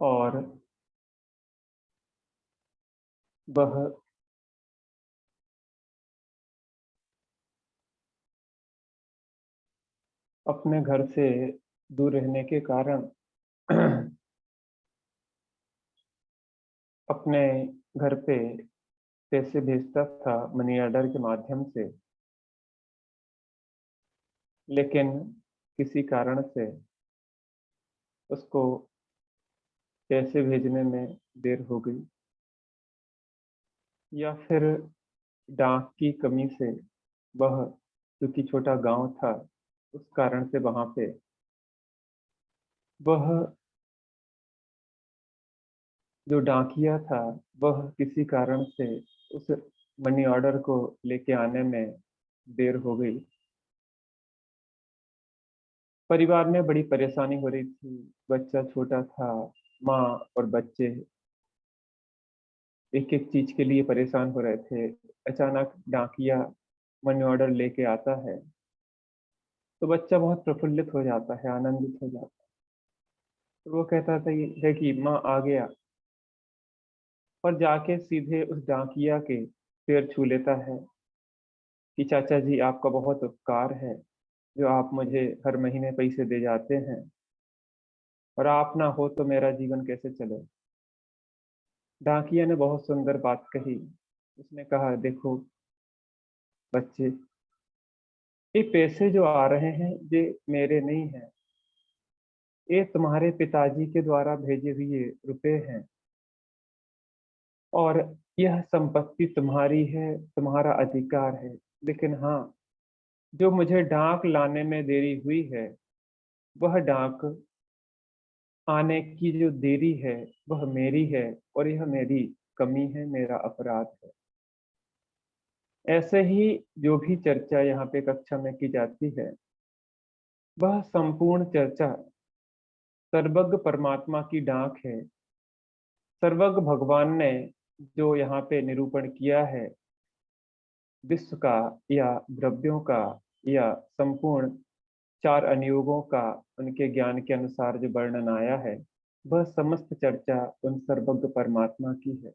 और वह अपने घर से दूर रहने के कारण अपने घर पे पैसे भेजता था मनी ऑर्डर के माध्यम से, लेकिन किसी कारण से उसको पैसे भेजने में देर हो गई, या फिर डाक की कमी से वह, क्योंकि छोटा गांव था, उस कारण से वहां पे वह जो डाकिया था वह किसी कारण से उस मनी ऑर्डर को लेके आने में देर हो गई। परिवार में बड़ी परेशानी हो रही थी, बच्चा छोटा था, माँ और बच्चे एक एक चीज के लिए परेशान हो रहे थे। अचानक डाकिया मनी ऑर्डर लेके आता है तो बच्चा बहुत प्रफुल्लित हो जाता है, आनंदित हो जाता है। तो वो कहता था है कि माँ आ गया, और जाके सीधे उस डाकिया के पैर छू लेता है कि चाचा जी, आपका बहुत उपकार है जो आप मुझे हर महीने पैसे दे जाते हैं, और आप ना हो तो मेरा जीवन कैसे चले। डाकिया ने बहुत सुंदर बात कही। उसने कहा, देखो बच्चे, ये पैसे जो आ रहे हैं ये मेरे नहीं हैं, ये तुम्हारे पिताजी के द्वारा भेजे हुए रुपए हैं, और यह संपत्ति तुम्हारी है, तुम्हारा अधिकार है। लेकिन हाँ, जो मुझे डाक लाने में देरी हुई है, वह डाक आने की जो देरी है वह मेरी है, और यह मेरी कमी है, मेरा अपराध है। ऐसे ही जो भी चर्चा यहाँ पे कक्षा में की जाती है, वह संपूर्ण चर्चा सर्वज्ञ परमात्मा की डाक है। सर्वज्ञ भगवान ने जो यहाँ पे निरूपण किया है विश्व का, या द्रव्यों का, या संपूर्ण चार अनुयोगों का, उनके ज्ञान के अनुसार जो वर्णन आया है, वह समस्त चर्चा उन सर्वज्ञ परमात्मा की है।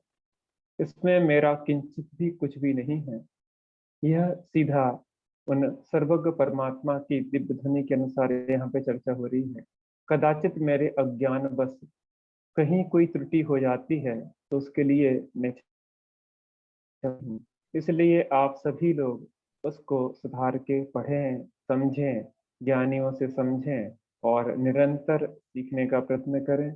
इसमें मेरा किंचित भी कुछ भी नहीं है। यह सीधा उन सर्वज्ञ परमात्मा की दिव्य ध्वनि के अनुसार यहाँ पे चर्चा हो रही है। कदाचित मेरे अज्ञान बस कहीं कोई त्रुटि हो जाती है तो उसके लिए मैं क्षमा हूँ। इसलिए आप सभी लोग उसको सुधार के पढ़ें, समझें, ज्ञानियों से समझें, और निरंतर सीखने का प्रयत्न करें।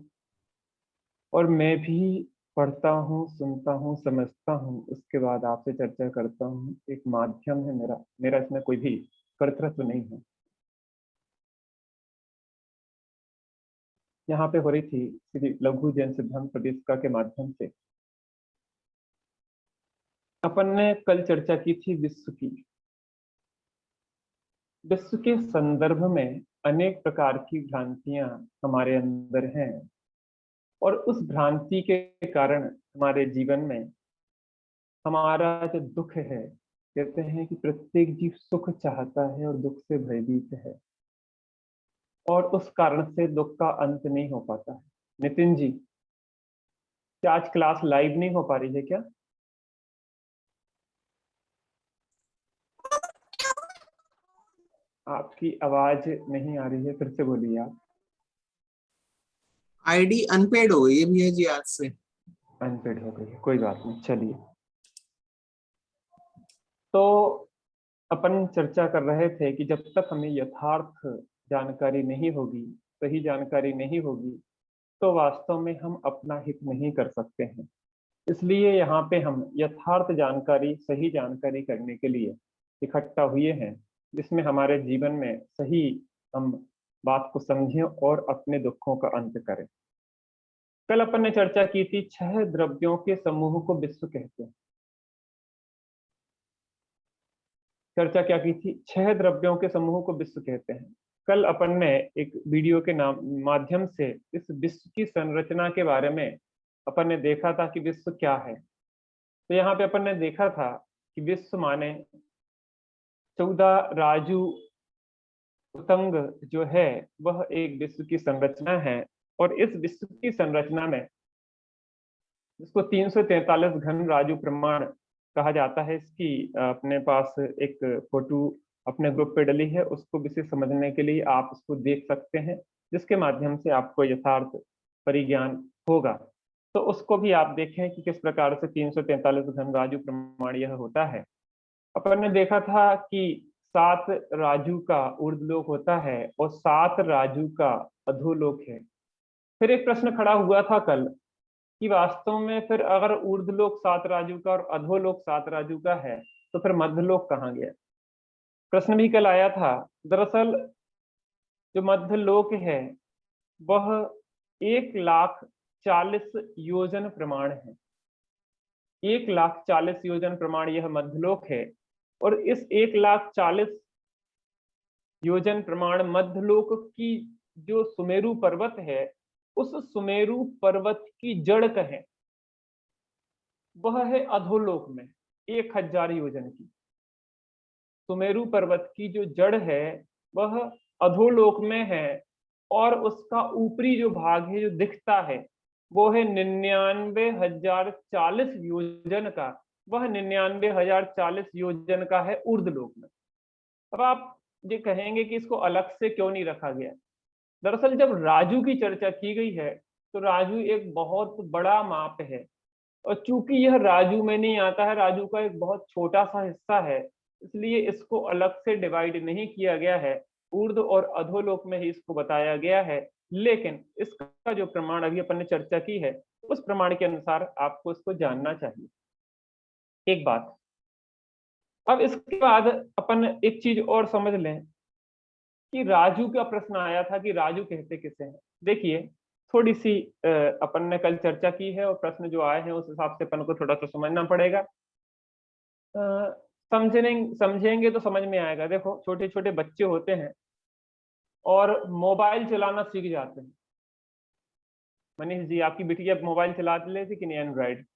और मैं भी पढ़ता हूँ, सुनता हूँ, समझता हूँ, उसके बाद आपसे चर्चा करता हूँ। एक माध्यम है मेरा, इसमें कोई भी कर्तृत्व नहीं है। यहाँ पे हो रही थी श्री लघु जैन सिद्धांत प्रदेशिका के माध्यम से। अपन ने कल चर्चा की थी विश्व की। विश्व के संदर्भ में अनेक प्रकार की भ्रांतियां हमारे अंदर हैं, और उस भ्रांति के कारण हमारे जीवन में हमारा जो दुख है, कहते हैं कि प्रत्येक जीव सुख चाहता है और दुख से भयभीत है, और उस कारण से दुख का अंत नहीं हो पाता है। नितिन जी, क्या आज क्लास लाइव नहीं हो पा रही है क्या? आपकी आवाज नहीं आ रही है, फिर से बोलिए आप। आईडी अनपेड हो गई है भैया जी आज से। अनपेड हो गई है, कोई बात नहीं, चलिए। तो अपन चर्चा कर रहे थे कि जब तक हमें यथार्थ जानकारी नहीं होगी, सही जानकारी नहीं होगी, तो वास्तव में हम अपना हित नहीं कर सकते हैं। इसलिए यहाँ पे हम यथार्थ जानकारी, सही जानकारी करने के लिए इकट्ठा हुए हैं, जिसमें हमारे जीवन में सही हम बात को समझें और अपने दुखों का अंत करें। कल अपन ने चर्चा की थी 6 द्रव्यों के समूह को विश्व कहते हैं। चर्चा क्या की थी? 6 द्रव्यों के समूह को विश्व कहते हैं। कल अपन ने एक वीडियो के नाम माध्यम से इस विश्व की संरचना के बारे में अपन ने देखा था कि विश्व क्या है। तो यहाँ पे अपन ने देखा था कि विश्व माने 14 राजू उतंग जो है, वह एक विश्व की संरचना है। और इस विश्व की संरचना में, जिसको 343 घन राजू प्रमाण कहा जाता है, इसकी अपने पास एक फोटो अपने ग्रुप पे डली है, उसको विशेष समझने के लिए आप उसको देख सकते हैं, जिसके माध्यम से आपको यथार्थ परिज्ञान होगा। तो उसको भी आप देखें कि किस प्रकार से 343 घन राजू प्रमाण यह होता है। अपन ने देखा था कि 7 राजू का ऊर्ध्वलोक होता है और 7 राजू का अधोलोक है। फिर एक प्रश्न खड़ा हुआ था कल कि वास्तव में फिर अगर ऊर्ध्वलोक 7 राजू का और अधोलोक 7 राजू का है तो फिर मध्यलोक कहाँ गया? प्रश्न भी कल आया था। दरअसल जो मध्यलोक है वह 1,40,000 योजन प्रमाण है। 1,40,000 योजन प्रमाण यह मध्यलोक है, और इस 1,40,000 योजन प्रमाण मध्यलोक की जो सुमेरु पर्वत है, उस सुमेरु पर्वत की जड़ कहें, वह है अधोलोक में 1,000 योजन की। सुमेरु पर्वत की जो जड़ है वह अधोलोक में है, और उसका ऊपरी जो भाग है जो दिखता है वो है 99,040 योजन का। वह 99,040 योजन का है ऊर्ध्वलोक में। अब आप ये कहेंगे कि इसको अलग से क्यों नहीं रखा गया? दरअसल जब राजू की चर्चा की गई है तो राजू एक बहुत बड़ा माप है, और चूंकि यह राजू में नहीं आता है, राजू का एक बहुत छोटा सा हिस्सा है, इसलिए इसको अलग से डिवाइड नहीं किया गया है। ऊर्ध्व और अधोलोक में ही इसको बताया गया है। लेकिन इसका जो प्रमाण अभी अपन ने चर्चा की है, उस प्रमाण के अनुसार आपको इसको जानना चाहिए। एक बात, अब इसके बाद अपन एक चीज और समझ लें कि राजू का प्रश्न आया था कि राजू कहते किसे हैं। देखिए, थोड़ी सी अपन ने कल चर्चा की है और प्रश्न जो आए हैं उस हिसाब से अपन को थोड़ा सा समझना पड़ेगा। समझेंगे तो समझ में आएगा। देखो, छोटे छोटे बच्चे होते हैं और मोबाइल चलाना सीख जाते हैं। मनीष जी, आपकी बिटिया मोबाइल चला लेती कि नहीं, एंड्रॉइड?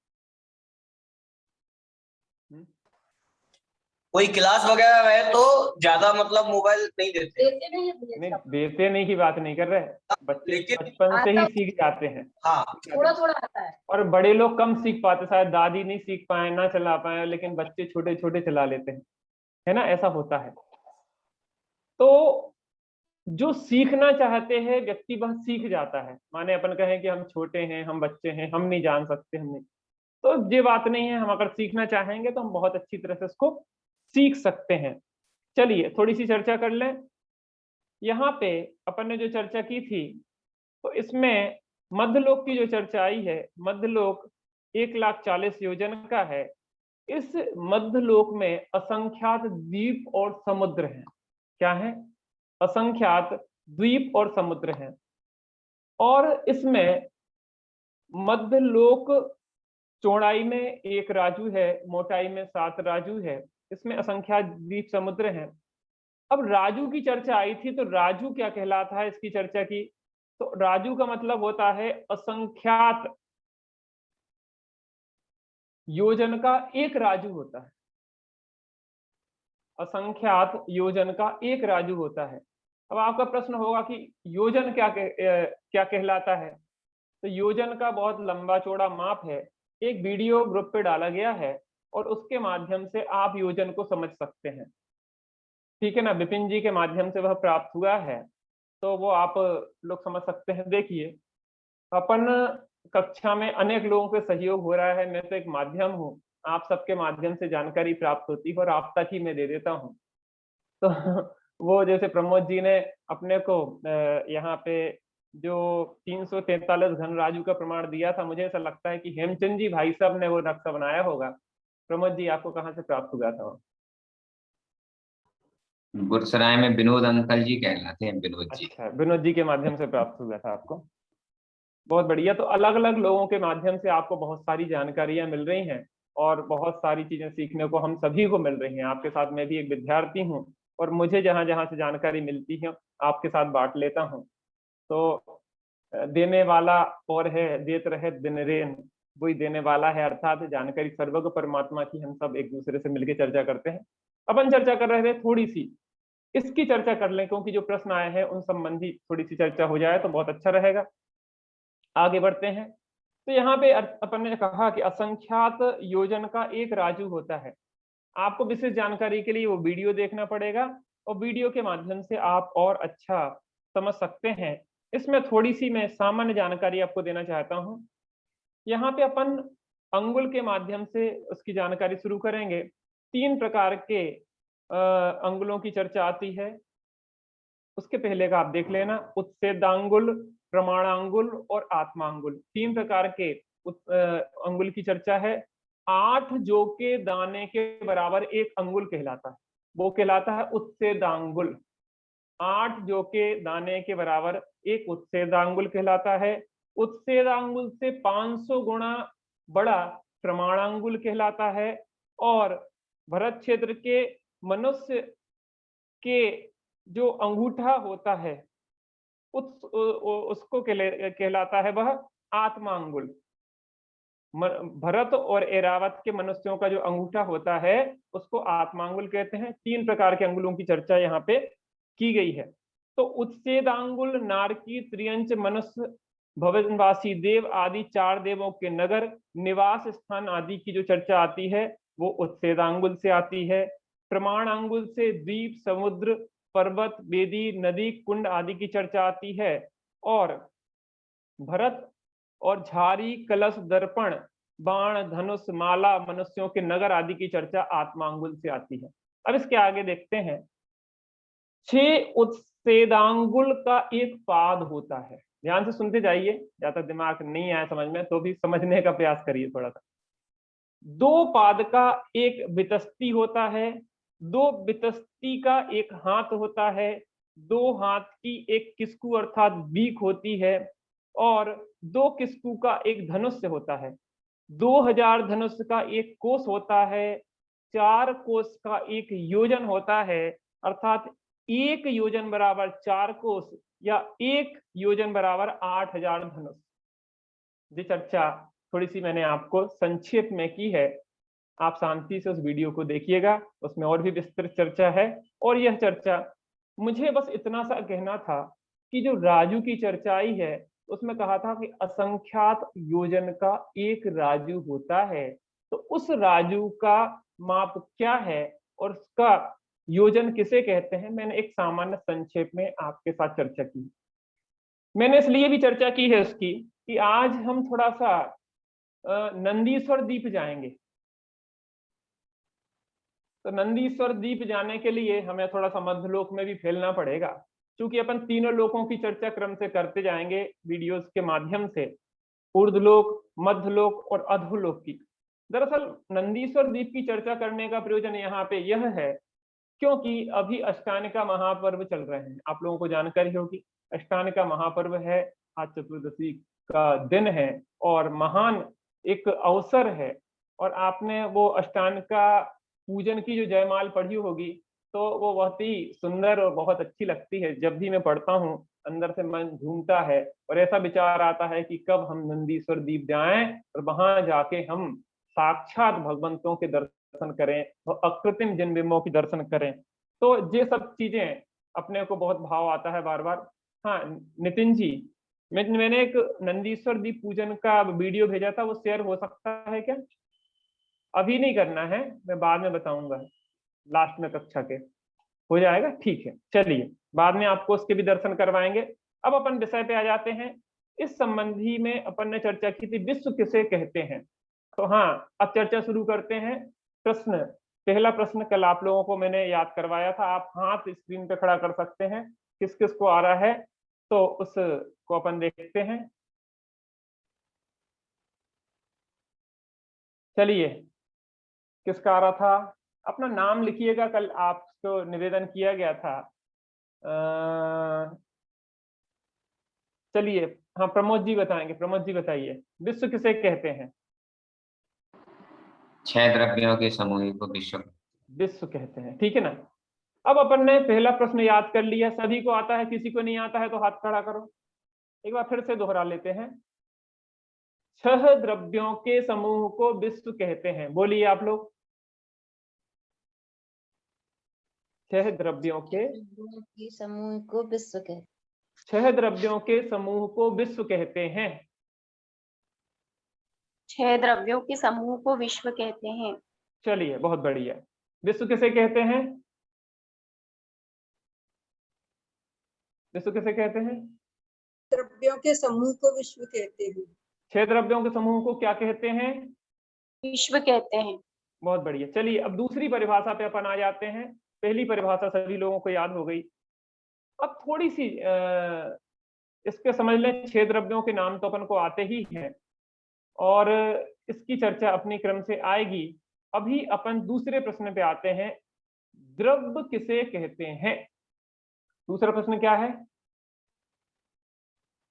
कोई क्लास वगैरह है तो ज्यादा मतलब मोबाइल नहीं देते। नहीं, देते नहीं की बात नहीं कर रहे, बच्चे बचपन से ही सीख जाते हैं। हाँ, थोड़ा थोड़ा आता है। और बड़े लोग कम सीख पाते, शायद दादी नहीं सीख पाए, ना चला पाए, लेकिन बच्चे छोटे छोटे चला लेते हैं, है ना? ऐसा होता है। तो जो सीखना चाहते हैं व्यक्ति वह सीख जाता है। माने अपन कहें कि हम छोटे हैं, हम बच्चे हैं, हम नहीं जान सकते, हम नहीं, तो ये बात नहीं है। हम अगर सीखना चाहेंगे तो हम बहुत अच्छी तरह से इसको सीख सकते हैं। चलिए थोड़ी सी चर्चा कर लें। यहाँ पे अपन ने जो चर्चा की थी, तो इसमें मध्यलोक की जो चर्चा आई है, मध्यलोक 1,40,000 योजन का है। इस मध्यलोक में असंख्यात द्वीप और समुद्र हैं। क्या है? असंख्यात द्वीप और समुद्र हैं। और इसमें मध्यलोक चौड़ाई में 1 राजू है, मोटाई में 7 राजू है। इसमें असंख्यात द्वीप समुद्र हैं। अब राजू की चर्चा आई थी, तो राजू क्या कहलाता है, इसकी चर्चा की। तो राजू का मतलब होता है असंख्यात योजन का 1 राजू होता है। असंख्यात योजन का 1 राजू होता है। अब आपका प्रश्न होगा कि योजन क्या कहलाता है? तो योजन का बहुत लंबा चौड़ा माप है। एक वीडियो ग्रुप पे डाला गया है और उसके माध्यम से आप योजन को समझ सकते हैं। ठीक है ना? विपिन जी के माध्यम से वह प्राप्त हुआ है, तो वो आप लोग समझ सकते हैं। देखिए, अपन कक्षा में अनेक लोगों के सहयोग हो रहा है। मैं तो एक माध्यम हूँ, आप सबके माध्यम से जानकारी प्राप्त होती है और आप तक ही मैं दे देता हूँ। तो वो जैसे प्रमोद जी ने अपने को यहाँ पे जो 343 घन राजू का प्रमाण दिया था, मुझे ऐसा लगता है कि हेमचंद जी भाई साहब ने वो नक्शा बनाया होगा। प्रमोद जी, आपको कहाँ से प्राप्त हुआ था? गुरसराय में विनोद अंकल जी कहलाते हैं, विनोद जी। अच्छा, विनोद जी के माध्यम से प्राप्त हुआ था आपको। बहुत बढ़िया। तो अलग अलग लोगों के माध्यम से आपको बहुत सारी जानकारियां मिल रही हैं और बहुत सारी चीजें सीखने को हम सभी को मिल रही हैं। आपके साथ मैं भी एक विद्यार्थी हूँ और मुझे जहां जहां से जानकारी मिलती है आपके साथ बांट लेता हूँ। तो देने वाला और है, देत रहे दिन रेन, वही देने वाला है। अर्थात जानकारी सर्वज्ञ परमात्मा की हम सब एक दूसरे से मिलकर चर्चा करते हैं। अपन चर्चा कर रहे थे, थोड़ी सी इसकी चर्चा कर लें, क्योंकि जो प्रश्न आए हैं उन संबंधी थोड़ी सी चर्चा हो जाए तो बहुत अच्छा रहेगा। आगे बढ़ते हैं। तो यहाँ पे अपन ने कहा कि असंख्यात योजन का एक राजू होता है। आपको विशेष जानकारी के लिए वो वीडियो देखना पड़ेगा और वीडियो के माध्यम से आप और अच्छा समझ सकते हैं। इसमें थोड़ी सी मैं सामान्य जानकारी आपको देना चाहता हूँ। यहाँ पे अपन अंगुल के माध्यम से उसकी जानकारी शुरू करेंगे। 3 प्रकार के अंगुलों की चर्चा आती है। उसके पहले का आप देख लेना, उत्सेदांगुल, प्रमाणांगुल और आत्मांगुल। 3 प्रकार के अंगुल की चर्चा है। 8 जौ के दाने के बराबर एक अंगुल कहलाता है, वो कहलाता है उत्सेदांगुल। 8 जौ के दाने के बराबर एक उत्सेदांगुल कहलाता है। उत्सेदांगुल से 500 गुना बड़ा प्रमाणांगुल कहलाता है। और भरत क्षेत्र के मनुष्य के जो अंगूठा होता है उसको कहलाता है वह आत्मांगुल। भरत और एरावत के मनुष्यों का जो अंगूठा होता है उसको आत्मांगुल कहते हैं। 3 प्रकार के अंगुलों की चर्चा यहाँ पे की गई है। तो उत्सेदांगुल, नारकी, त्रियंच, मनुष्य, भवनवासी देव आदि 4 देवों के नगर, निवास स्थान आदि की जो चर्चा आती है वो उत्सेदांगुल से आती है। प्रमाणांगुल से द्वीप, समुद्र, पर्वत, वेदी, नदी, कुंड आदि की चर्चा आती है। और भरत और झारी, कलश, दर्पण, बाण, धनुष, माला, मनुष्यों के नगर आदि की चर्चा आत्मांगुल से आती है। अब इसके आगे देखते हैं। 6 उत्सेदांगुल का एक पाद होता है। ध्यान से सुनते जाइए, ज्यादा दिमाग नहीं आया समझ में तो भी समझने का प्रयास करिए थोड़ा सा। 2 पाद का एक वितस्ती होता है, 2 वितस्ती का एक हाथ होता है, 2 हाथ की एक किस्कू अर्थात बीक होती है और 2 किस्कू का एक धनुष होता है। 2000 धनुष का एक कोस होता है, 4 कोस का एक योजन होता है, अर्थात 1 योजन बराबर 4 कोस या 1 योजन बराबर 8000 धनुष। ये चर्चा थोड़ी सी मैंने आपको संक्षेप में की है, आप शांति से उस वीडियो को देखिएगा, उसमें और भी विस्तृत चर्चा है। और यह चर्चा मुझे बस इतना सा कहना था कि जो राजू की चर्चा आई है उसमें कहा था कि असंख्यात योजन का एक राजू होता है। तो उस राजू का माप क्या है और उसका योजन किसे कहते हैं, मैंने एक सामान्य संक्षेप में आपके साथ चर्चा की। मैंने इसलिए भी चर्चा की है उसकी कि आज हम थोड़ा सा नंदीश्वर द्वीप जाएंगे। तो नंदीश्वर द्वीप जाने के लिए हमें थोड़ा सा मध्यलोक में भी फैलना पड़ेगा, क्योंकि अपन तीनों लोकों की चर्चा क्रम से करते जाएंगे वीडियोस के माध्यम से, ऊर्ध्वलोक, मध्यलोक और अधोलोक की। दरअसल नंदीश्वर द्वीप की चर्चा करने का प्रयोजन यहाँ पे यह है क्योंकि अभी अष्टानिका महापर्व चल रहे हैं। आप लोगों को जानकारी होगी अष्टानिका महापर्व है, आज चतुर्दशी का दिन है और महान एक अवसर है। और आपने वो अष्टानिका पूजन की जो जयमाल पढ़ी होगी तो वो बहुत ही सुंदर और बहुत अच्छी लगती है। जब भी मैं पढ़ता हूँ अंदर से मन झूमता है और ऐसा विचार आता है कि कब हम नंदीश्वर द्वीप जाएं और वहां जाके हम साक्षात भगवंतों के दर्शन करें और अकृत्रिम जिन बिंबों के दर्शन करें। तो ये सब चीजें अपने को बहुत भाव आता है बार बार। हाँ नितिन जी, मैंने एक नंदीश्वर द्वीप पूजन का वीडियो भेजा था, वो शेयर हो सकता है क्या? अभी नहीं करना है, मैं बाद में बताऊंगा लास्ट में कक्षा के। हो जाएगा, ठीक है। चलिए बाद में आपको उसके भी दर्शन करवाएंगे। अब अपन विषय पे आ जाते हैं। इस संबंधी में अपन ने चर्चा की थी विश्व किसे कहते हैं। तो हाँ अब चर्चा शुरू करते हैं। प्रश्न, पहला प्रश्न कल आप लोगों को मैंने याद करवाया था, आप हाथ स्क्रीन पे खड़ा कर सकते हैं, किस किस को आ रहा है तो उसको अपन देखते हैं। चलिए किसका आ रहा था, अपना नाम लिखिएगा, कल आपको निवेदन किया गया था। चलिए हाँ प्रमोद जी बताएंगे, प्रमोद जी बताइए विश्व किसे कहते हैं? 6 द्रव्यों के समूह को विश्व कहते हैं, ठीक है ना। अब अपन ने पहला प्रश्न याद कर लिया, सभी को आता है, किसी को नहीं आता है तो हाथ खड़ा करो। एक बार फिर से दोहरा लेते हैं। 6 द्रव्यों के समूह को विश्व कहते हैं, बोलिए आप लोग। 6 द्रव्यों के समूह को विश्व कहते 6 द्रव्यों के समूह को विश्व कहते हैं। छह द्रव्यों के समूह को विश्व कहते हैं। चलिए, बहुत बढ़िया। विश्व किसे कहते हैं? विश्व किसे कहते हैं? द्रव्यों के समूह को विश्व कहते हैं। छह द्रव्यों के समूह को क्या कहते हैं? विश्व कहते हैं। बहुत बढ़िया। चलिए, अब दूसरी परिभाषा पे अपन आ जाते हैं। पहली परिभाषा सभी लोगों को याद हो गई। अब थोड़ी सी इसके समझ लें, छह द्रव्यों के नाम तो अपन को आते ही हैं और इसकी चर्चा अपनी क्रम से आएगी। अभी अपन दूसरे प्रश्न पे आते हैं, द्रव्य किसे कहते हैं। दूसरा प्रश्न क्या है?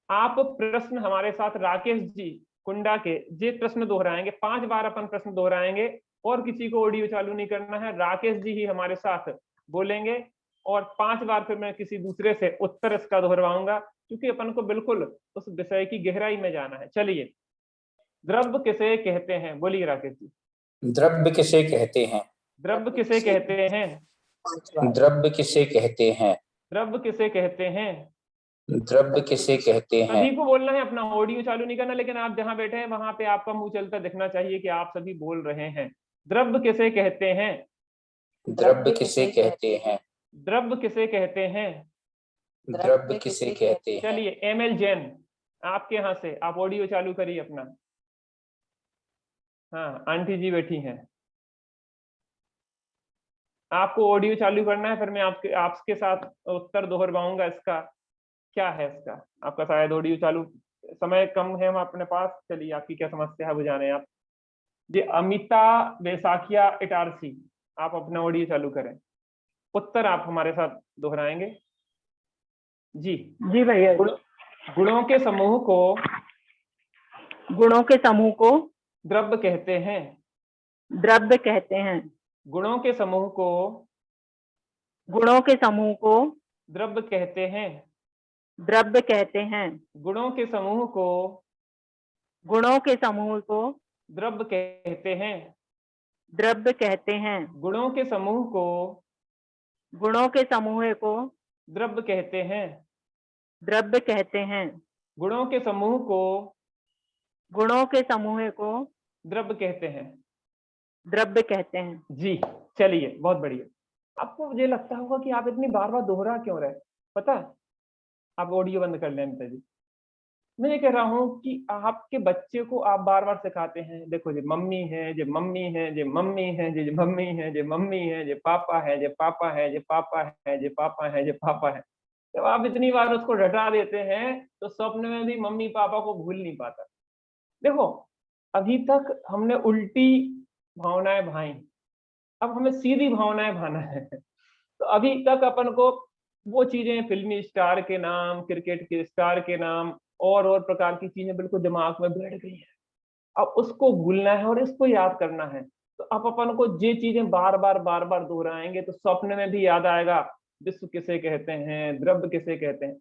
आप प्रश्न हमारे साथ राकेश जी कुंडा के ये प्रश्न दोहराएंगे, 5 बार अपन प्रश्न दोहराएंगे और किसी को ऑडियो चालू नहीं करना है। राकेश जी ही हमारे साथ बोलेंगे और 5 बार फिर मैं किसी दूसरे से उत्तर इसका दोहराऊंगा, क्योंकि अपन को बिल्कुल उस विषय की गहराई में जाना है। चलिए, द्रव्य किसे कहते हैं, बोलिए राकेश जी। द्रव्य किसे कहते हैं? द्रव्य किसे कहते हैं? द्रव्य किसे कहते हैं? द्रव्य किसे कहते हैं? द्रव्य किसे कहते हैं? सभी को बोलना है, अपना ऑडियो चालू नहीं करना, लेकिन आप जहां बैठे हैं वहां पे आपका मुंह चलता दिखना चाहिए कि आप सभी बोल रहे हैं। द्रव्य किसे कहते हैं? द्रव्य किसे कहते हैं? द्रव्य किसे कहते हैं? द्रव्य किसे कहते हैं? चलिए, ML जैन आपके यहाँ से आप ऑडियो चालू करिए अपना। हाँ, आंटी जी बैठी हैं, आपको ऑडियो चालू करना है, फिर मैं आपके साथ उत्तर दोहराऊंगा। इसका क्या है? इसका आपका शायद ऑडियो चालू, समय कम है हम अपने पास। चलिए, आपकी क्या समस्या है वो जाने आप। जी, अमिता बैसाखिया इटारसी, आप अपना ऑडियो चालू करें, उत्तर आप हमारे साथ दोहराएंगे। जी जी भैया। गुणों के समूह को द्रव्य कहते हैं। द्रव्य कहते हैं। गुणों के समूह को द्रव्य कहते हैं। द्रव्य कहते हैं। गुणों के समूह को द्रव्य कहते हैं। द्रव्य कहते हैं। गुणों के समूह को द्रव्य कहते हैं। द्रव्य कहते हैं। गुणों के समूह को द्रव्य कहते हैं। द्रव्य कहते हैं। जी, चलिए, बहुत बढ़िया। आपको मुझे लगता होगा कि आप इतनी बार बार दोहरा क्यों रहे, पता है? आप ऑडियो बंद कर लें अमिता जी। मैं ये कह रहा हूँ कि आपके बच्चे को आप बार बार सिखाते हैं, देखो जी मम्मी है, जे मम्मी है, जे मम्मी है, जे मम्मी है, जे मम्मी है, जे पापा है, जे पापा है, जे पापा है, जे पापा है, जे पापा है। जब आप इतनी बार उसको रटा देते हैं तो स्वप्न में भी मम्मी पापा को भूल नहीं पाता। देखो, अभी तक हमने उल्टी भावनाएं भाई, अब हमें सीधी भावनाएं भाना है। तो अभी तक अपन को वो चीजें, फिल्मी स्टार के नाम, क्रिकेट के स्टार के नाम और प्रकार की चीजें बिल्कुल दिमाग में बैठ गई है। अब उसको भूलना है और इसको याद करना है। तो अब अपन को ये चीजें बार बार दोहराएंगे तो स्वप्न में भी याद आएगा विश्व किसे कहते हैं, द्रव्य किसे कहते हैं।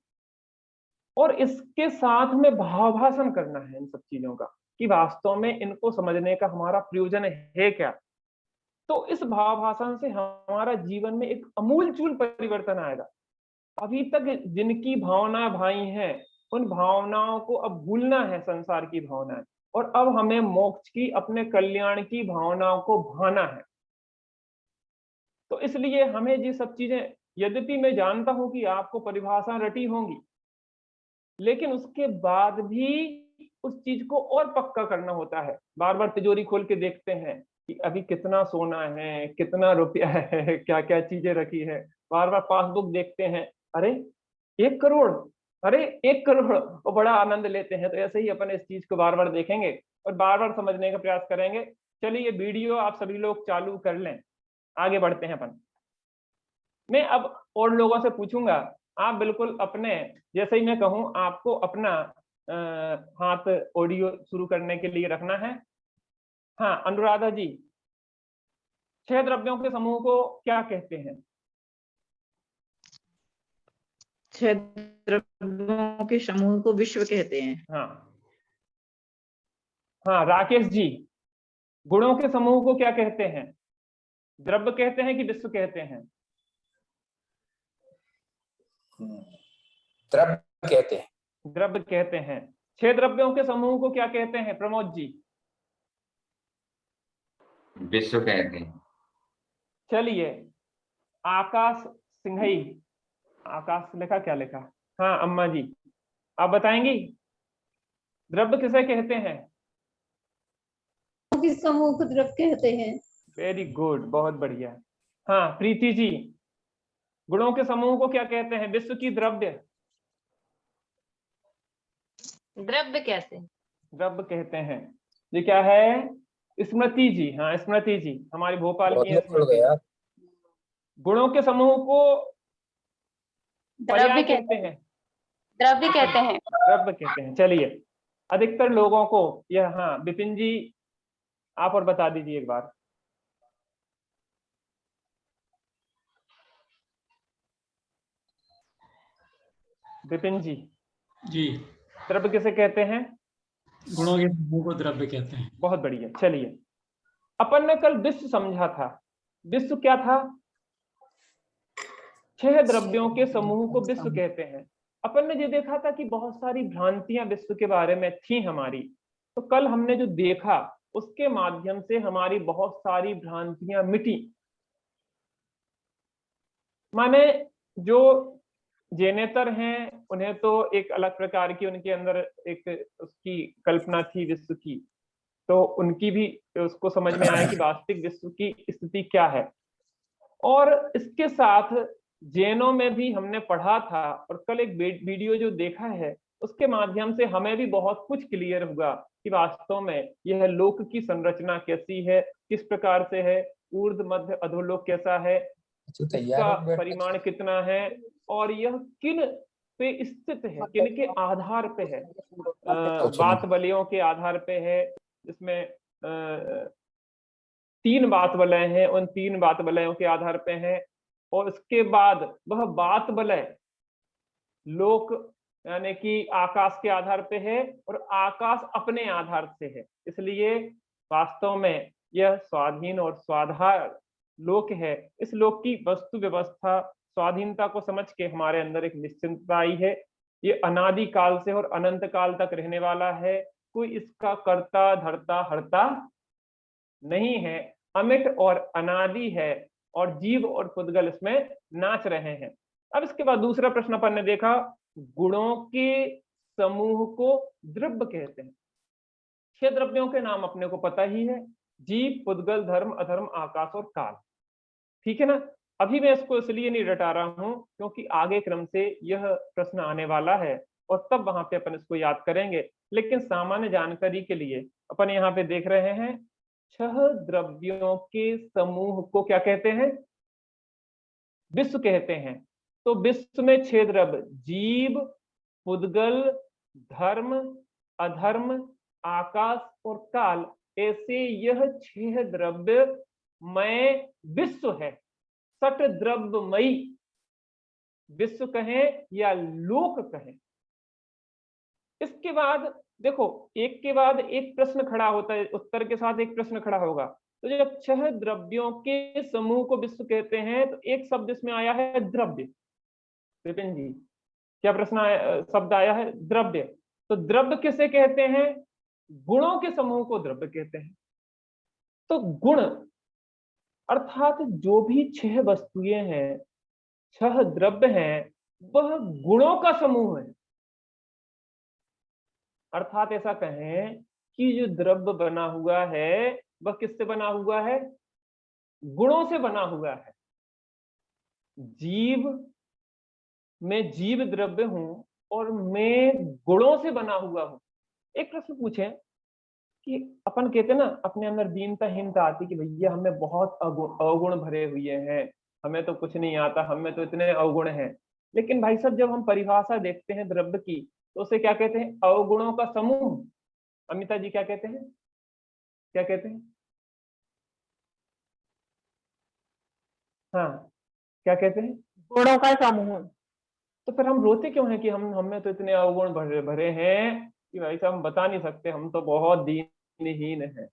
और इसके साथ में भावाभासन करना है इन सब चीजों का, कि वास्तव में इनको समझने का हमारा प्रयोजन है क्या। तो इस भावाभासन से हमारा जीवन में एक अमूलचूल परिवर्तन आएगा। अभी तक जिनकी भावना भाई हैं, उन भावनाओं को अब भूलना है, संसार की भावनाएं, और अब हमें मोक्ष की, अपने कल्याण की भावनाओं को भाना है। तो इसलिए हमें ये सब चीजें, यद्यपि मैं जानता हूं कि आपको परिभाषा रटी होंगी, लेकिन उसके बाद भी उस चीज को और पक्का करना होता है। बार बार तिजोरी खोल के देखते हैं कि अभी कितना सोना है, कितना रुपया है, क्या क्या चीजें रखी है। बार बार पासबुक देखते हैं, अरे 1 करोड़, अरे 1 करोड़, और बड़ा आनंद लेते हैं। तो ऐसे ही अपन इस चीज को बार बार देखेंगे और बार बार समझने का प्रयास करेंगे। चलिए, ये वीडियो आप सभी लोग चालू कर लें, आगे बढ़ते हैं अपन। मैं अब और लोगों से पूछूंगा, आप बिल्कुल अपने, जैसे ही मैं कहूं आपको अपना हाथ ऑडियो शुरू करने के लिए रखना है। हाँ, अनुराधा जी, 6 द्रव्यों के समूह को क्या कहते हैं? 6 द्रव्यों के समूह को विश्व कहते हैं। हाँ हाँ, राकेश जी, गुणों के समूह को क्या कहते हैं? द्रव्य कहते हैं कि विश्व कहते हैं? द्रव्य कहते हैं। द्रव्य कहते हैं। 6 द्रव्यों के समूह को क्या कहते हैं प्रमोद जी? विश्व कहते हैं। चलिए, आकाश सिंघई, आकाश लिखा, क्या लिखा? हाँ अम्मा जी, आप बताएंगी द्रव्य किसे कहते हैं? के समूह को द्रव्य कहते हैं। वेरी गुड, बहुत बढ़िया। हाँ प्रीति जी, गुणों के समूह को क्या कहते हैं? विश्व की द्रव्य द्रव्य कहते हैं। द्रव्य कहते हैं। ये क्या है? स्मृति जी, हाँ स्मृति जी हमारी भोपाल की है स्मृति। गुणों के समूह को द्रव्य पर्याय कहते कहते हैं। हैं। द्रव्य कहते हैं। द्रव्य कहते हैं। चलिए, अधिकतर लोगों को यह, हाँ विपिन जी आप और बता दीजिए एक बार। विपिन जी जी, द्रव्य किसे कहते हैं? गुणों के समूह को द्रव्य कहते हैं। बहुत बढ़िया। चलिए, अपन ने कल विश्व समझा था। विश्व क्या था? 6 द्रव्यों के समूह को विश्व कहते हैं। अपन ने ये देखा था कि बहुत सारी भ्रांतियां विश्व के बारे में थी हमारी। तो कल हमने जो देखा उसके माध्यम से हमारी बहुत सारी भ्रांतियां मिटी। माने जो जेनेतर हैं उन्हें तो एक अलग प्रकार की उनके अंदर एक उसकी कल्पना थी विश्व की, तो उनकी भी उसको समझ में आया कि वास्तविक विश्व की स्थिति क्या है। और इसके साथ जैनों में भी हमने पढ़ा था, और कल एक वीडियो जो देखा है उसके माध्यम से हमें भी बहुत कुछ क्लियर हुआ कि वास्तव में यह लोक की संरचना कैसी है, किस प्रकार से है, ऊर्ध्व मध्य अधोलोक कैसा है, इसका परिमाण कितना है, और यह किन पे स्थित है, किन के आधार पे है। बात बलयों के आधार पे है, जिसमें 3 बात वलय हैं, उन 3 बात वलयों के आधार पे है। और उसके बाद वह बात वलय लोक यानी कि आकाश के आधार पे है, और आकाश अपने आधार से है। इसलिए वास्तव में यह स्वाधीन और स्वाधार लोक है। इस लोक की वस्तु व्यवस्था स्वाधीनता को समझ के हमारे अंदर एक निश्चिंतता आई है। ये अनादि काल से और अनंत काल तक रहने वाला है, कोई इसका कर्ता धर्ता हर्ता नहीं है, अमिट और अनादि है, और जीव और पुद्गल इसमें नाच रहे हैं। अब इसके बाद दूसरा प्रश्न अपन ने देखा, गुणों के समूह को द्रव्य कहते हैं। 6 द्रव्यों के नाम अपने को पता ही है, जीव, पुद्गल, धर्म, अधर्म, आकाश और काल। ठीक है ना? अभी मैं इसको इसलिए नहीं रटा रहा हूं क्योंकि आगे क्रम से यह प्रश्न आने वाला है और तब वहां पे अपन इसको याद करेंगे। लेकिन सामान्य जानकारी के लिए अपन यहाँ पे देख रहे हैं 6 द्रव्यों के समूह को क्या कहते हैं? विश्व कहते हैं। तो विश्व में 6 द्रव्य, जीव, पुद्गल, धर्म, अधर्म, आकाश और काल, ऐसे यह 6 द्रव्य मय विश्व है। सट द्रव्यमयी विश्व कहें या लोक कहें। इसके बाद देखो, एक के बाद एक प्रश्न खड़ा होता है, उत्तर के साथ एक प्रश्न खड़ा होगा। तो जब 6 द्रव्यों के समूह को विश्व कहते हैं तो एक शब्द इसमें आया है द्रव्य। विपिन जी क्या प्रश्न आया, शब्द आया है द्रव्य। तो द्रव्य किसे कहते हैं? गुणों के समूह को द्रव्य कहते हैं। तो गुण अर्थात जो भी 6 वस्तुएं हैं, 6 द्रव्य हैं, वह गुणों का समूह है। अर्थात ऐसा कहें कि जो द्रव्य बना हुआ है वह किससे बना हुआ है? गुणों से बना हुआ है। जीव, मैं जीव द्रव्य हूं और मैं गुणों से बना हुआ हूं। एक प्रश्न पूछें कि अपन कहते हैं ना अपने अंदर दीनता आती कि भैया हमें बहुत अवगुण भरे हुए हैं, हमें तो कुछ नहीं आता, हमें तो इतने अवगुण हैं। लेकिन भाई साहब जब हम परिभाषा देखते हैं द्रव्य की तो उसे क्या कहते हैं? अवगुणों का समूह। अमिता जी क्या कहते हैं? क्या कहते हैं? हाँ क्या कहते हैं? गुणों का समूह। तो फिर हम रोते क्यों हैं कि हमें तो इतने अवगुण भरे हैं कि भाई साहब हम बता नहीं सकते, हम तो बहुत दीनहीन हैं।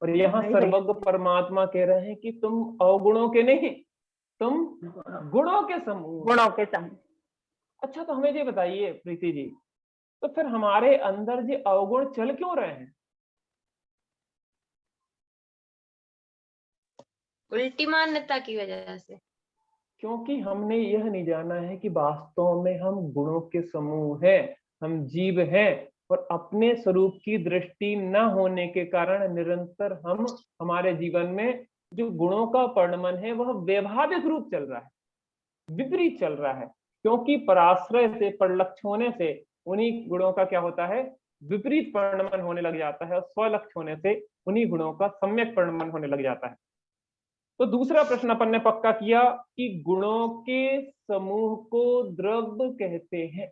और यहाँ सर्वज्ञ परमात्मा कह रहे हैं कि तुम अवगुणों के नहीं, तुम गुणों के समूह। गुणों के समूह। अच्छा तो हमें ये बताइए प्रीति जी, तो फिर हमारे अंदर ये अवगुण चल क्यों रहे हैं? उल्टी मान्यता की वजह से। क्योंकि हमने यह नहीं जाना है कि वास्तव में हम गुणों के समूह हैं, हम जीव हैं, और अपने स्वरूप की दृष्टि न होने के कारण निरंतर हम हमारे जीवन में जो गुणों का परिणमन है वह वैभाविक रूप चल रहा है, विपरीत चल रहा है। क्योंकि पराश्रय से, परलक्ष्य होने से उन्हीं गुणों का क्या होता है, विपरीत परिणमन होने लग जाता है, और स्वलक्ष्य होने से उन्हीं गुणों का सम्यक परिणमन होने लग जाता है। तो दूसरा प्रश्न अपन ने पक्का किया कि गुणों के समूह को द्रव्य कहते हैं।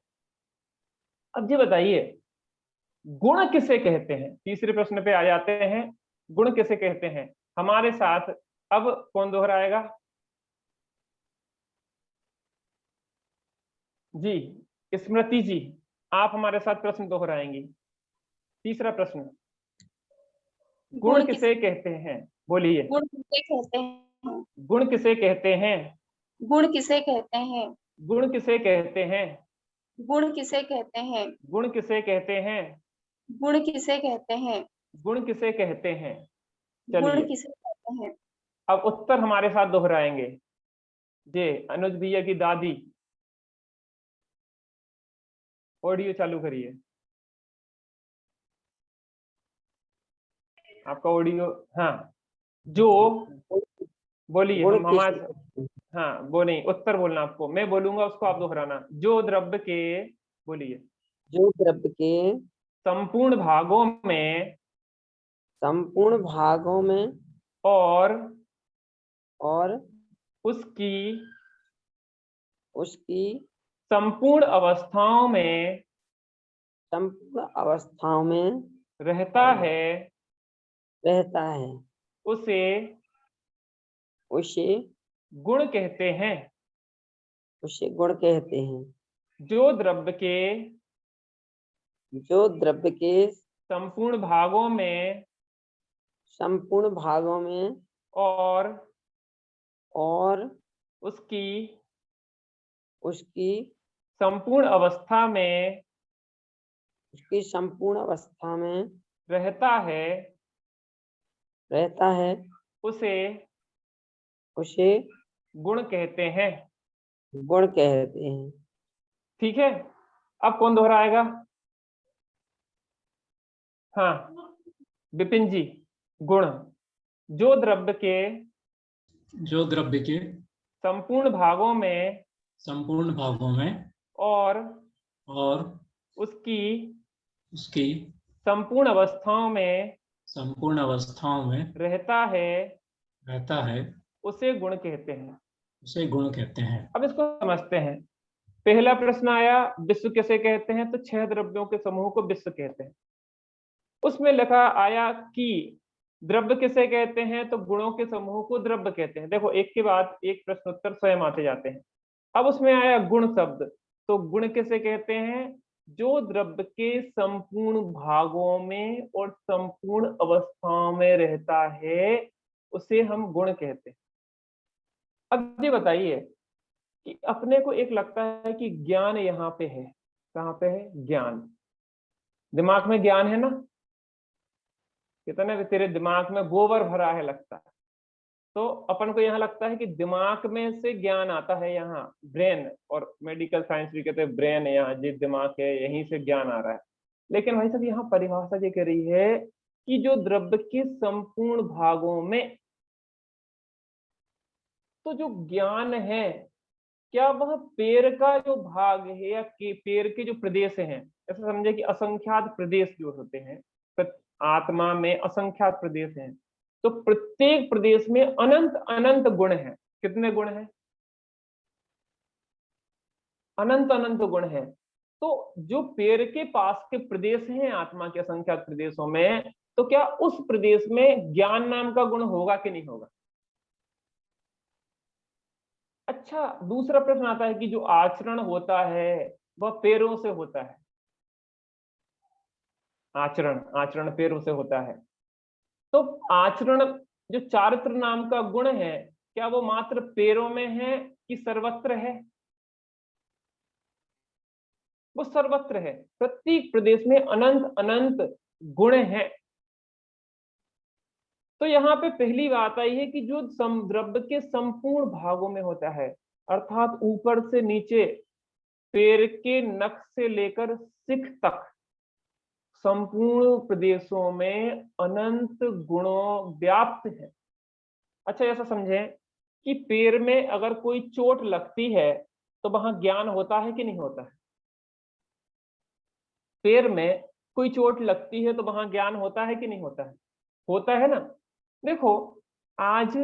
अब ये बताइए गुण किसे कहते हैं? तीसरे प्रश्न पे आ जाते हैं, गुण किसे कहते हैं हमारे साथ। अब कौन दोहराएगा? जी, स्मृति जी, आप हमारे साथ प्रश्न दोहराएंगी। तीसरा प्रश्न, गुण किसे कहते हैं? बोलिए। गुण किसे कहते हैं? गुण किसे कहते हैं? गुण किसे कहते हैं? गुण किसे कहते हैं? गुण किसे कहते हैं? गुण किसे कहते हैं? गुण किसे कहते हैं? गुण किसे कहते हैं? गुण चलिए किसे कहते हैं? अब उत्तर हमारे साथ दोहराएंगे। जी, अनुज भैया की दादी, ऑडियो चालू करिए। आपका ऑडियो, हाँ, जो बोलिए। हम हमारे, हाँ वो नहीं, उत्तर बोलना आपको, मैं बोलूंगा उसको आप दोहराना। जो द्रव्य के, बोलिए, जो द्रव्य के संपूर्ण भागों में और उसकी संपूर्ण अवस्थाओं में रहता है उसे गुण कहते हैं। जो द्रव्य के संपूर्ण भागों में और उसकी संपूर्ण अवस्था में रहता है उसे गुण कहते हैं। ठीक है, अब कौन दोहराएगा? हाँ विपिन जी, गुण, जो द्रव्य के संपूर्ण भागों में और उसकी संपूर्ण अवस्थाओं में रहता है उसे गुण कहते हैं। अब इसको समझते हैं। पहला प्रश्न आया, विश्व किसे कहते हैं? तो 6 द्रव्यों के समूह को विश्व कहते हैं। उसमें लिखा आया कि द्रव्य किसे कहते हैं? तो गुणों के समूह को द्रव्य कहते हैं। देखो, एक के बाद एक प्रश्न उत्तर स्वयं आते जाते हैं। अब उसमें आया गुण शब्द, तो गुण किसे कहते हैं? जो द्रव्य के संपूर्ण भागों में और संपूर्ण अवस्थाओं में रहता है उसे हम गुण कहते हैं। अब ये बताइए कि अपने को एक लगता है कि ज्ञान यहाँ पे है, कहाँ पे है? ज्ञान, दिमाग में ज्ञान है ना? कितने भी तेरे दिमाग में गोबर भरा है लगता है। तो अपन को यहाँ लगता है कि दिमाग में से ज्ञान आता है, यहाँ ब्रेन, और मेडिकल साइंस भी कहते हैं ब्रेन यहाँ जो दिमाग है यहीं से ज्ञान आ रहा है। लेकिन भाई साहब यहाँ परिभाषा ये कह रही है कि जो द्रव्य के संपूर्ण भागों में, तो जो ज्ञान है क्या वह पेड़ का जो भाग है या पेड़ के जो प्रदेश हैं, ऐसा समझे कि असंख्यात प्रदेश जो होते हैं, आत्मा में असंख्यात प्रदेश हैं, तो प्रत्येक प्रदेश में अनंत अनंत गुण हैं। कितने गुण हैं? अनंत अनंत गुण हैं। तो जो पेड़ के पास के प्रदेश हैं आत्मा के असंख्यात प्रदेशों में, तो क्या उस प्रदेश में ज्ञान नाम का गुण होगा कि नहीं होगा? अच्छा, दूसरा प्रश्न आता है कि जो आचरण होता है वह पैरों से होता है। आचरण पैरों से होता है। तो आचरण जो चारित्र नाम का गुण है, क्या वो मात्र पैरों में है कि सर्वत्र है? वो सर्वत्र है। प्रत्येक प्रदेश में अनंत अनंत गुण हैं। तो यहाँ पे पहली बात आई है कि जो द्रव्य के संपूर्ण भागों में होता है, अर्थात ऊपर से नीचे पैर के नख से लेकर शिख तक संपूर्ण प्रदेशों में अनंत गुणों व्याप्त है। अच्छा, ऐसा समझें कि पैर में अगर कोई चोट लगती है तो वहां ज्ञान होता है कि नहीं होता है? पैर में कोई चोट लगती है तो वहां ज्ञान होता है कि नहीं होता है? होता है ना। देखो, आज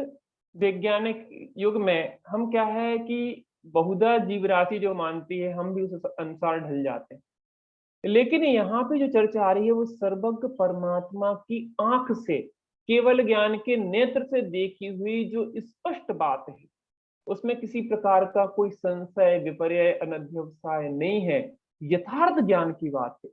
वैज्ञानिक युग में हम क्या है कि बहुधा जीव राशि जो मानती है, हम भी उस अनुसार ढल जाते हैं। लेकिन यहाँ पे जो चर्चा आ रही है वो सर्वज्ञ परमात्मा की आंख से, केवल ज्ञान के नेत्र से देखी हुई जो स्पष्ट बात है, उसमें किसी प्रकार का कोई संशय, विपर्य, अनध्यवसाय नहीं है। यथार्थ ज्ञान की बात है।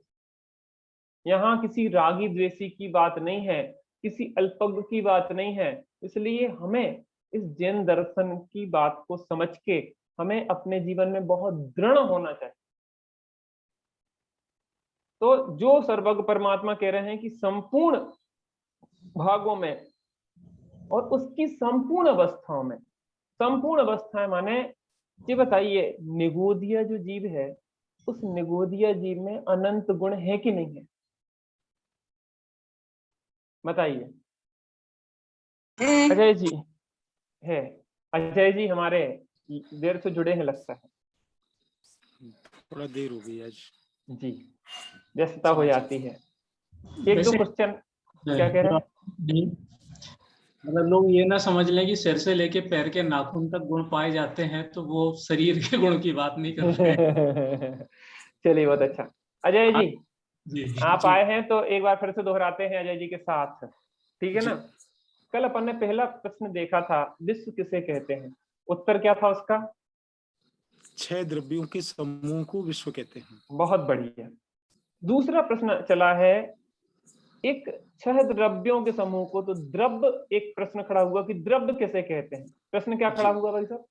यहाँ किसी रागी द्वेषी की बात नहीं है, किसी अल्पज्ञ की बात नहीं है। इसलिए हमें इस जैन दर्शन की बात को समझ के हमें अपने जीवन में बहुत दृढ़ होना चाहिए। तो जो सर्वज्ञ परमात्मा कह रहे हैं कि संपूर्ण भागों में और उसकी संपूर्ण अवस्थाओं में, संपूर्ण अवस्थाएं माने ये बताइए, निगोदिया जो जीव है, उस निगोदिया जीव में अनंत गुण है कि नहीं है? बताइए। अजय जी है। अजय जी हमारे देर से जुड़े हैं लगता है। थोड़ा देर हो गई आज जी, व्यस्तता हो जाती है। एक दो क्वेश्चन क्या कह रहे हैं? मतलब लोग ये ना समझ लें कि सिर से लेके पैर के नाखून तक गुण पाए जाते हैं, तो वो शरीर के गुण की बात नहीं कर रहे हैं। चलिए, बहुत अच्छा। अजय जी, जी, आप आए हैं तो एक बार फिर से दोहराते हैं अजय जी के साथ, ठीक है ना। कल अपन ने पहला प्रश्न देखा था, विश्व किसे कहते हैं? उत्तर क्या था उसका? 6 द्रव्यों के समूह को विश्व कहते हैं। बहुत बढ़िया। दूसरा प्रश्न चला है, एक 6 द्रव्यों के समूह को, तो द्रव्य, एक प्रश्न खड़ा हुआ कि द्रव्य किसे कहते हैं? प्रश्न क्या खड़ा हुआ भाई साहब?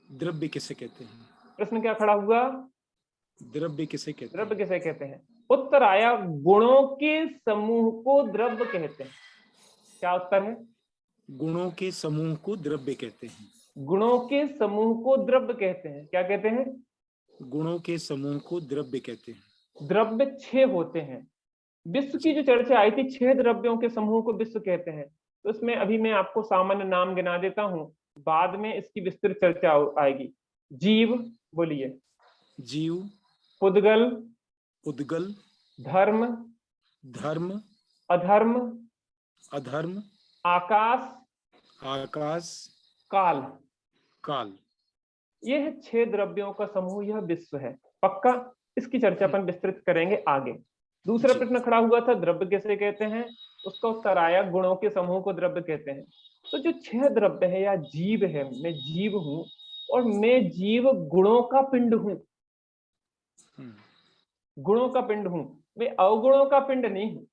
द्रव्य किसे कहते हैं? प्रश्न क्या खड़ा हुआ? द्रव्य किसे कहते हैं? द्रव्य किसे कहते हैं? उत्तर आया, गुणों के समूह को द्रव्य कहते हैं। क्या उत्तर है? गुणों के समूह को द्रव्य कहते हैं। गुणों के समूह को द्रव्य कहते हैं। क्या कहते हैं? गुणों के समूह को द्रव्य कहते हैं। द्रव्य 6 होते हैं। विश्व की जो चर्चा आई थी, 6 द्रव्यों के समूह को विश्व कहते हैं। तो इसमें अभी मैं आपको सामान्य नाम गिना देता हूं, बाद में इसकी विस्तृत चर्चा आएगी। जीव, बोलिए। जीव, पुद्गल, उद्गल, धर्म, धर्म, अधर्म, अधर्म, आकाश, आकाश, काल। काल। ये है 6 द्रव्यों का समूह, यह विश्व है। पक्का इसकी चर्चा अपन विस्तृत करेंगे आगे। दूसरा प्रश्न खड़ा हुआ था, द्रव्य किसे कहते हैं? उसका उत्तर आया, गुणों के समूह को द्रव्य कहते हैं। तो जो 6 द्रव्य है या जीव है, मैं जीव हूं और मैं जीव गुणों का पिंड हूं। गुणों का पिंड हूं, मैं अवगुणों का पिंड नहीं हूं।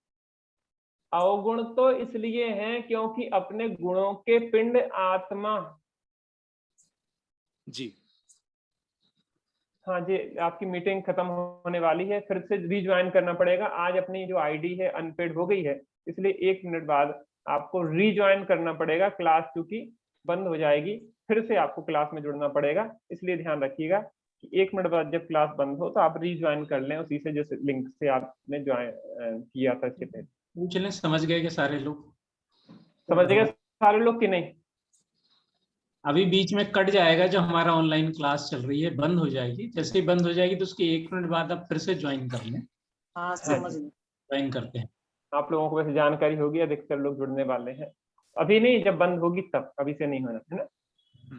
अवगुण तो इसलिए हैं क्योंकि अपने गुणों के पिंड आत्मा। जी हाँ जी, आपकी मीटिंग खत्म होने वाली है, फिर से रीज्वाइन करना पड़ेगा। आज अपनी जो आईडी है अनपेड हो गई है, इसलिए 1 मिनट बाद आपको रीज्वाइन करना पड़ेगा। क्लास चूंकि बंद हो जाएगी, फिर से आपको क्लास में जुड़ना पड़ेगा। इसलिए ध्यान रखिएगा कि 1 मिनट बाद जब क्लास बंद हो तो आप रीज्वाइन कर लें उसी से, जिस लिंक से आपने ज्वाइन किया था इसके पहले। पूछ लें, समझ गए कि सारे लोग? समझ गए सारे लोग कि नहीं? अभी बीच में कट जाएगा, जो हमारा ऑनलाइन क्लास चल रही है बंद हो जाएगी। जैसे ही बंद हो जाएगी तो उसके 1 मिनट बाद आप फिर से ज्वाइन कर लें। हाँ, समझ गए। ज्वाइन करते हैं। आप लोगों को वैसे जानकारी होगी, अधिकतर लोग जुड़ने वाले हैं। अभी नहीं, जब बंद होगी तब, अभी से नहीं होना है ना।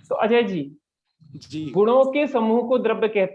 तो अजय जी, जी, गुणों के समूह को द्रव्य कहते